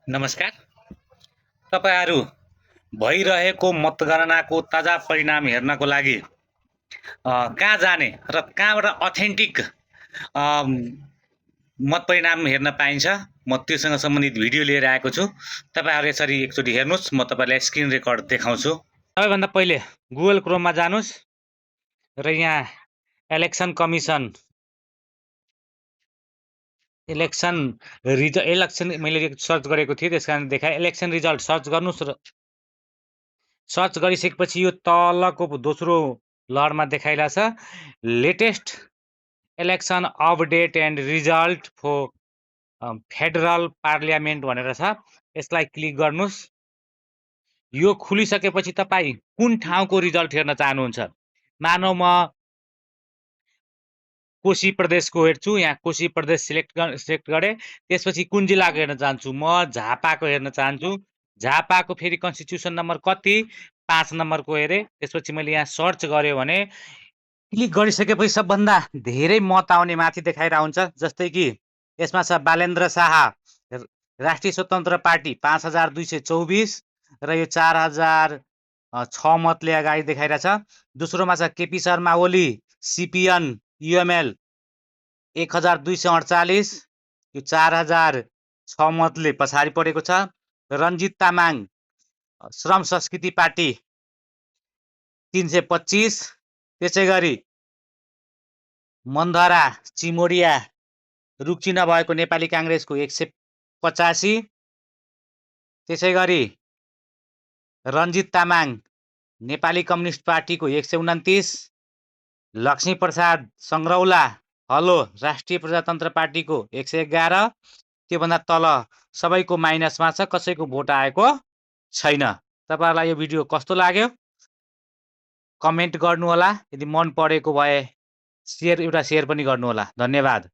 नमस्कार। तपाईहरू भइरहेको मतगणनाको ताजा परिणाम हेर्नको लागि कहाँ जाने र कहाँबाट अथेन्टिक मत परिणाम हेर्न पाइन्छ, म त्योसँग सम्बन्धित भिडियो लिएर आएको छु। तपाईहरू यसरी एकचोटि हेर्नुहोस्, म तपाईलाई स्क्रिन रेकर्ड देखाउँछु। सबैभन्दा पहिले गुगल क्रोममा जानुहोस् र यहाँ इलेक्सन कमिसन इलेक्सन मैले सर्च गरेको थिएँ, त्यसकारण देखाए। इलेक्सन रिजल्ट सर्च गर्नुहोस् र सर्च गरिसकेपछि यो तलको दोस्रो लहरमा देखाइरहेछ latest election update and result for federal parliament भनेर छ। यसलाई क्लिक गर्नुहोस्। यो खुलिसकेपछि तपाईँ कुन ठाउँको रिजल्ट हेर्न चाहनुहुन्छ? मानौ म कोशी प्रदेशको हेर्छु, यहाँ कोशी प्रदेश सिलेक्ट गरेँ। त्यसपछि कुन जिल्लाको हेर्न चाहन्छु? म झापाको हेर्न चाहन्छु। झापाको फेरि कन्स्टिट्युसन नम्बर कति? 5 नम्बरको हेरेँ। त्यसपछि मैले यहाँ सर्च गरेँ भने क्लिक गरिसकेपछि सबभन्दा धेरै मत आउने माथि देखाइरहेको हुन्छ। जस्तै कि यसमा छ बालेन्द्र शाह राष्ट्रिय स्वतन्त्र पार्टी 5224 र यो 4006 मतले अगाडि देखाइरहेछ। दोस्रोमा छ केपी शर्मा ओली सिपिएन युएमएल 1248, यो 4006 मतले पछाडि परेको छ। रञ्जित तामाङ श्रम संस्कृति पार्टी 325, त्यसै गरी मन्धरा चिमोडिया रुक्ची नभएको नेपाली काङ्ग्रेसको 185, त्यसै गरी रञ्जित तामाङ नेपाली कम्युनिस्ट पार्टीको 129, लक्ष्मी प्रसाद सङ्ग्रौला हलो राष्ट्रिय प्रजातन्त्र पार्टीको 111। त्योभन्दा तल सबैको माइनसमा छ, कसैको भोट आएको छैन। तपाईहरुलाई यो भिडियो कस्तो लाग्यो कमेन्ट गर्नुहोला। यदि मन परेको भए एउटा सेयर पनि गर्नुहोला। धन्यवाद।